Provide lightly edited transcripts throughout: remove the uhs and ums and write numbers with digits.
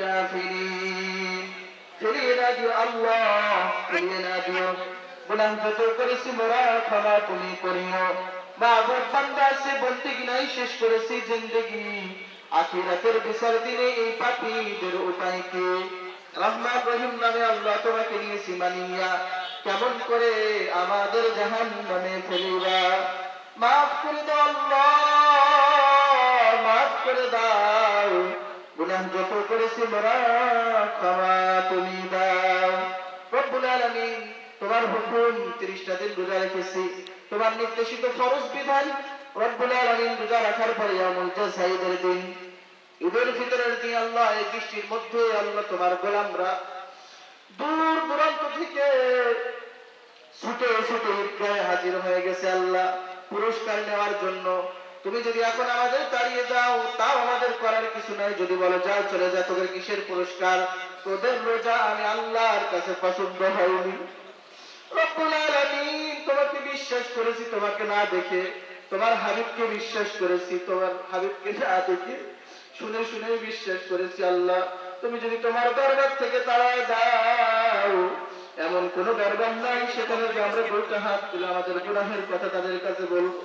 الكافرين ফিরিয়ে দিও আল্লাহ, ফিরিয়ে না দিও। গুনাহ যত করেছি মোরা ক্ষমা তুমি করিও। মাবুদ বান্দা সে বন্দেগি নাই শেষ করেছি জিন্দেগি, আখিরাতের বিচার দিনে এই পাপীদের উপায় কি? রহমান রহিম নামে আল্লাহ তোমাকে নিয়েছি মানিয়া, কেমন করে আমাদের জাহান্নামে ফেলিবা? মাফ করে দাও আল্লাহ, মাফ করে দাও। গুনাহ যত করেছি মোরা ক্ষমা তুমি দাও। রব্বুল আলামিন তোমার হুকুম 30টা দিন রোজা রেখেছি, তোমার নির্দেশিত ফরজ বিধান রব্বুল আলামিন রোজা রাখার পরে ইয়ামুল জাসাইদের দিন, ঈদের ফিতরের দিন আল্লাহ এই বৃষ্টির মধ্যে আল্লাহ তোমার গোলামরা দূর দূরান্ত থেকে ছুটে ছুটে ঈদগাহে হাজির হয়ে গেছে আল্লাহ পুরস্কার নেওয়ার জন্য। তুমি যদি এখন আমাদের তাড়িয়ে দাও তাও আমাদের করার কিছু নাই, যদি বলো যাও চলে যা, তোদের কিসের পুরস্কার? তোদের রোজা আমি আল্লাহর কাছে পছন্দ হয়নি। রব্বুল আলামিন তোমাকে বিশ্বাস করেছি, তোমাকে না দেখে তোমার হাবিবকে বিশ্বাস করেছি, তোমার হাবিবকে না দেখে শুনে শুনে বিশ্বাস করেছি আল্লাহ। তুমি যদি তোমার দরবার থেকে তাড়ায় দাও, এমন কোন দরবার নাই সেখানে যে আমরা দুইটা হাত তুলে আমাদের গুনাহের কথা তাদের কাছে বলবো।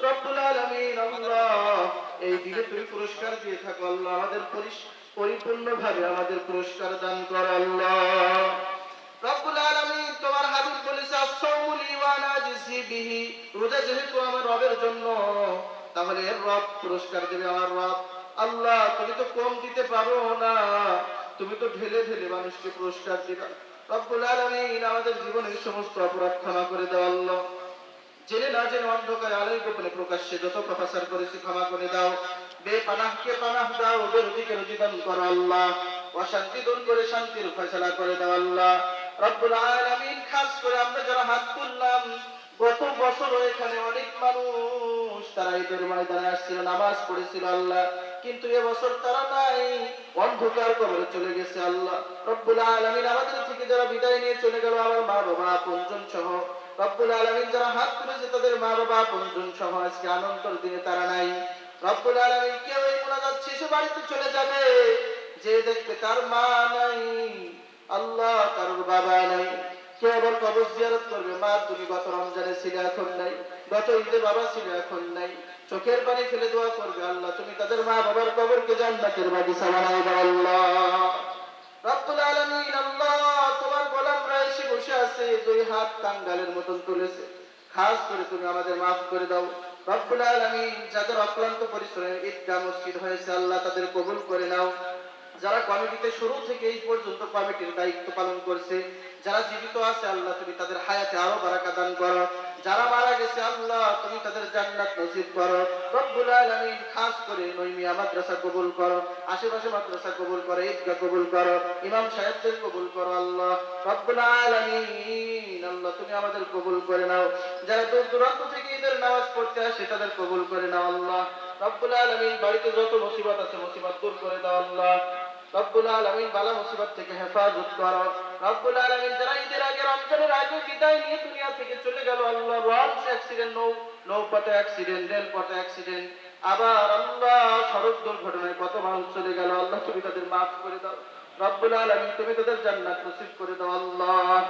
রব্বুল আলামিন আল্লাহ এই দিনে তুমি পুরস্কার দিয়ে থাকো আল্লাহ, আমাদের পরিপূর্ণভাবে আমাদের পুরস্কার দান করো আল্লাহ। রব্বুল আলামিন তোমার হাবিব বলেছে as-সাওমু লি ওয়া আনা আজজি বিহি, রোজা যেহেতু আমার রবের জন্য তাহলে এর রব পুরস্কার দেবে আমার রব। আল্লাহ তুমি তো কম দিতে পারো না, তুমি তো ঢেলে ঢেলে মানুষকে পুরস্কার দিবা। রব্বুল আলামিন আমাদের জীবনের সমস্ত অপরাধ ক্ষমা করে দাও আল্লাহ। জেনে না জেনে অন্ধকারে আলোয় গোপনে প্রকাশ্যে যত প্রফেসর করেছি ক্ষমা করে দাও। বেপানাহকে পানাহ দাও, বেরুজিকে রুজি দান করো আল্লাহ। অশান্তি দূর করে শান্তির ফয়সালা করে দাও আল্লাহ। রব্বুল আলামিন খাস করে আমরা যারা হাত তুললাম, গত বছর এখানে অনেক মানুষ তারা ঈদের ময়দানে আসছিল, নামাজ পড়েছিল আল্লাহ, কিন্তু এবছর তারা নাই, অন্ধকার কবরে চলে গেছে আল্লাহ। রব্বুল আলামিন আমাদের থেকে যারা বিদায় নিয়ে চলে গেল, আমার মা বাবা আপনজন সহ, রব্বুল আলামিন যারা হাত তুলেছে তাদের মা বাবা আপনজন সহ আজকে আনন্দের দিনে তারা নাই। রব্বুল আলামিন কেউ এই মোনাজাত শেষে বাড়িতে চলে যাবে, যে দেখবে কার মা নাই আল্লাহ, কারোর বাবা নাই, কেউ আবার কবর জিয়ারত করবে, মা তুমি গত রমজানে ছিলে এখন নাই, গত ঈদে বাবা ছিল এখন নাই, চোখের পানি ফেলে দোয়া করবে আল্লাহ তুমি তাদের মা বাবার কবরকে জান্নাতের বাগিচা বানাই দাও আল্লাহ। রব্বুল আলামিন আল্লাহ তোমার গোলামরা এসে বসে আছে, দুই হাত কাঙ্গালের মতন তুলেছে, খাস করে তুমি আমাদের মাফ করে দাও। রব্বুল আলামিন যাদের অক্লান্ত পরিশ্রমে ঈদগাহ মসজিদ হয়েছে আল্লাহ তাদের কবুল করে নাও। যারা কমিটিতে শুরু থেকে এই পর্যন্ত কমিটির দায়িত্ব পালন করছে, যারা জীবিত আছে আল্লাহ তুমি তাদের হায়াতে আরো বারাকা দান করো, যারা মারা গেছে আল্লাহ তুমি তাদের জান্নাত নসিব করো। রব্বুল আলামিন খাস করে নইমিয়া মাদ্রাসা কবুল করো, আশেপাশে মাদ্রাসা কবুল করো, ঈদগাহ কবুল করো, ইমাম সাহেবদের কবুল করো আল্লাহ। রব্বুল আলামিন আল্লাহ তুমি আমাদের কবুল করে নাও। যারা দূর দূরান্ত থেকে ঈদের নামাজ পড়তে আসে তাদের কবুল করে নাও আল্লাহ। রব্বুল আলামিন বাড়িতে যত মুসিবত আছে মুসিবত দূর করে দাও আল্লাহ। রব্বুল আলামিন বালা মুসিবত থেকে হেফাজত করো। রব্বুল আলামিন যারা ঈদের আগে রমজানের আগে বিদায় নিয়ে দুনিয়া থেকে চলে গেল আল্লাহ, লঞ্চ অ্যাক্সিডেন্ট, নৌপথে অ্যাক্সিডেন্ট, রেলপথে অ্যাক্সিডেন্ট, আবার আল্লাহ সড়ক দুর্ঘটনায় কত মানুষ চলে গেল আল্লাহ তুমি তাদের মাফ করে দাও। রব্বুল আলামিন তুমি তাদের জান্নাত নসিব করে দাও আল্লাহ।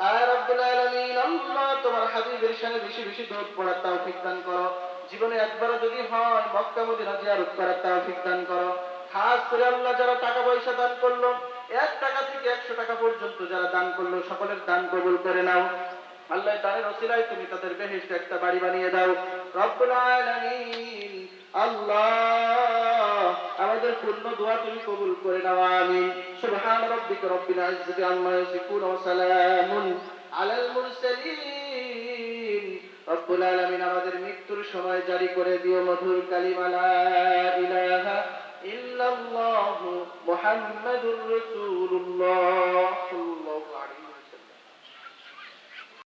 আর রব্বুল আলামিন আল্লাহ তোমার হাবিবের শানে বেশি বেশি দরুদ পড়ার তৌফিক দান করো। জীবনে একবারও যদি হয় মক্কা মদিনা জিয়ারত করার তৌফিক দান করো। খাস করে আল্লাহ যারা টাকা পয়সা দান করলো, 1 টাকা থেকে 100 টাকা পর্যন্ত যারা দান করলো সকলের দান কবুল করে নাও আল্লাহ। দানের ওসিলায় তুমি তাদের বেহেশতে একটা বাড়ি বানিয়ে দাও রব্বুল আলামিন আল্লাহ। আমাদের পূর্ণ দোয়া তুমি কবুল করে নাও আমিন। সুবহান রাব্বিকা রাব্বিল ইজ্জাতি আম্মা ইয়াসিফুন ওয়া সালামুন আলাল মুরসালিন। রব্বুল আলামিন আমাদের মৃত্যুর সময় জারি করে দিও মধুর কালিমা লা ইলাহা ইল্লাল্লাহু মুহাম্মাদুর রাসূলুল্লাহ।